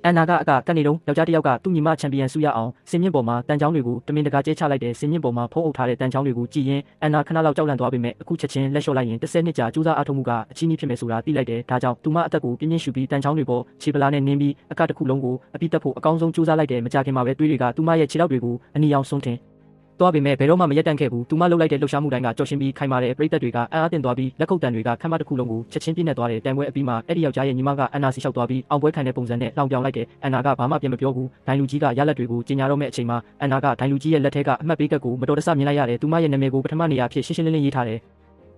န်နာကအကနေတုံးယောက်ျားတစ်ယောက်ကသူ့ညီမချန်ပီယံဆုရအောင်စင်မြင့်ပေါ်မှာတန်ချောင်းတွေကိုတမင်တကာကျဲချလိုက်တဲ့စင်မြင့်ပေါ်မှာဖုံးအုပ်ထားတဲ့တန်ချောင်းတွေကိုကြည့်ရင်အန်နာခဏလောက်ကြောက်လန့်သွားပေမဲ့အခုချက်ချင်းလက်လျှော့လိုက်ရင်10နှစ်ကြာကြိုးစားအားထုတ်မှုကအချီးနှီးဖြစ်မယ်ဆိုတာသိလိုက်တယ်ဒါကြောင့်သူမအသက်ကိုပြင်းပြင်းရှူပြီးတန်ချောင်းတွေပေါ်ခြေပလားနဲ့နင်းပြီးအကတစ်ခုလုံးကိုအပိတက်ဖို့အကောင်းဆုံးကြိုးစားလိုက်တယ်မကြခင်မှာပဲတွေးတွေကသူမရဲ့ခြေထောက်တွေကိုအနီရောင်ဆုံးထင်သွားပေမဲ့ဘယ်တော့မှမရက်တန့်ခဲ့ဘူးသူမလှုပ်လိုက်တဲ့လှုပ်ရှားမှုတိုင်းကကြော်ရှင်ပြီးခိုင်မာတဲ့ပရိသတ်တွေကအံ့အားသင့်သွားပြီးလက်ခုပ်တံတွေကခမ်းမတစ်ခုလုံးကိုချက်ချင်းပြည့်နေသွားတယ်တန်ပွဲအပြီးမှာအဲ့ဒီယောက်ျားရဲ့ညီမကအန်နာစီလျှောက်သွားပြီးအောင်ပွဲခံတဲ့ပုံစံနဲ့လောင်ပြောင်လိုက်တယ်အန်နာကဘာမှပြန်မပြောဘူးဒိုင်လူကြီးကရလက်တွေကိုကြီးညာတော့မဲ့အချိန်မှာအန်နာကဒိုင်လူကြီးရဲ့လက်ထဲကအမှတ်ပေးကတ်ကိုမတော်တဆမြင်လိုက်ရတယ်သူမရဲ့နာမည်ကိုပထမနေရာဖြစ်ရှင်းရှင်းလင်းလင်းရေးထားတယ်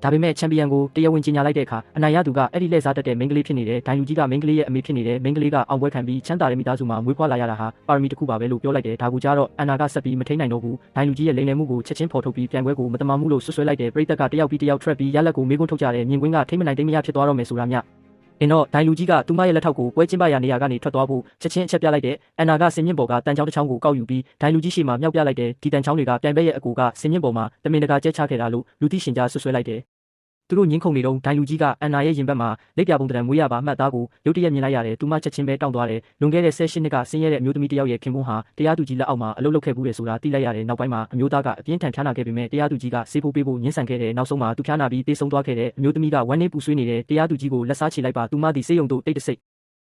ဒါပေမဲ့ချန်ပီယံကိုတရားဝင်ကြီးညာလိုက်တဲ့အခါအနိုင်ရသူကအဲ့ဒီလက်စားတက်တဲ့မိန်းကလေးဖြစ်နေတယ်ဒိုင်လူကြီးကမိန်းကလေးရဲ့အမေဖြစ်နေတယ်မိန်းကလေးကအောင်ပွဲခံပြီးချမ်းသာတဲ့မိသားစုမှာမွေးဖွားလာရတာဟာပါရမီတစ်ခုပါပဲလို့ပြောလိုက်တယ်ဒါကိုကြားတော့အန်နာကဆက်ပြီးမထိန်နိုင်တော့ဘူးဒိုင်လူကြီးရဲ့လိမ်လည်မှုကိုချက်ချင်းဖော်ထုတ်ပြီးပြန်ပွဲကိုမတမာမှုလို့ဆွဆွဲလိုက်တယ်ပရိသတ်ကတယောက်ပြီးတယောက်ထွက်ပြီးရလက်ကိုမေးခွန်းထုတ်ကြတယ်မြင်ကွင်းကထိမ့်မနိုင်တိတ်မရဖြစ်သွားတော့မယ်ဆိုတာမျှအင်းတော့ဒိုင်လူကြီးကသူမရဲ့လက်ထောက်ကိုပွဲကျင်းပရာနေရာကနေထွက်သွားဖို့ချက်ချင်းအချက်ပြလိုက်တဲ့အန်နာကစင်မြင့်ပေါ်ကတန်ချောင်းတစ်ချောင်းကိုကောက်ယူပြီးဒိုင်လူကြီးရှေ့မှာမြောက်ပြလိုက်တယ်ဒီတန်ချောင်းတွေကပြန်ပဲရဲ့အကူကစင်မြင့်ပေါ်မှာတမင်တကာကျဲချခဲ့တာလို့လူသိရှင်ကြားဆွဆွဲလိုက်တယ်သူတို့ညင်းခုန်နေတော့ဒိုင်လူကြီးကအန်နာရဲ့ရင်ဘတ်မှာလက်ပြပုံတံမွေးရပါအမှတ်သားကိုရုတ်တရက်မြင်လိုက်ရတယ်သူမချက်ချင်းပဲတောင်းသွားတယ်လွန်ခဲ့တဲ့18နှစ်ကဆင်းရဲတဲ့အမျိုးသမီးတစ်ယောက်ရဲ့ခင်ပွန်းဟာတရားသူကြီးလက်အောက်မှာအလုပ်လုပ်ခဲ့ဘူးလေဆိုတာသိလိုက်ရတယ်နောက်ပိုင်းမှာအမျိုးသားကအပြင်းထန်ဖျားနာခဲ့ပေမဲ့တရားသူကြီးကဆေးဖို့ပေးဖို့ညှင်းဆန်ခဲ့တယ်နောက်ဆုံးမှာသူဖျားနာပြီးတေးဆုံးသွားခဲ့တယ်အမျိုးသမီးကဝမ်းနေပူဆွေးနေတယ်တရားသူကြီးကိုလက်စားချေလိုက်ပါသူမသည်ဆေးရုံသို့တိတ်တဆိတ်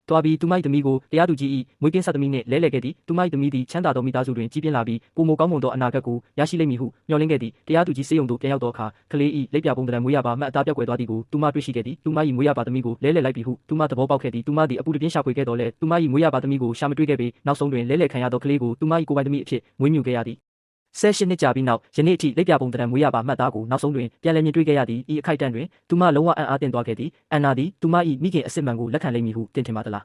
သွားပြီးသူမိုက်သမီးကိုတရားသူကြီး၏မွေးကင်းဆက်သမီးနှင့်လဲလှယ်ခဲ့သည်သူမိုက်သမီးသည်ချမ်းသာသောမိသားစုတွင်ကြီးပြင်းလာပြီးပုံမကောင်းမွန်သောအနာဂတ်ကိုရရှိလိမ့်မည်ဟုမျှော်လင့်ခဲ့သည်တရားသူကြီးစေယုံသို့ပြန်ရောက်သောအခါကလေး၏လက်ပြပုံတံမွေးရပါမှတ်အသားပြောက်ကွယ်သွားသည်ကိုသူမတွေ့ရှိခဲ့သည်သူမ၏မွေးရပါသမီးကိုလဲလှယ်လိုက်ပြီဟုသူမသဘောပေါက်ခဲ့သည်သူမသည်အပူတပြင်းရှာဖွေခဲ့တော်လဲသူမ၏မွေးရပါသမီးကိုရှာမတွေ့ခဲ့ပေနောက်ဆုံးတွင်လဲလှယ်ခံရသောကလေးကိုသူမ၏ကိုယ်ပိုင်သမီးအဖြစ်မွေးမြူခဲ့ရသည်18နှစ်ကြာပြီးနောက်ယနေ့အထိလက်ပြပုံတံမွေးရပါမှတ်သားကိုနောက်ဆုံးတွင်ပြန်လည်မြင်တွေ့ခဲ့ရသည်ဤအခိုက်အတန့်တွင်သူမလုံးဝအံ့အားသင့်သွားခဲ့သည်အန်နာသည်သူမ၏မိခင်အစ်စ်မှန်ကိုလက်ခံလိမ့်မည်ဟုတင်ထင်ပါသလား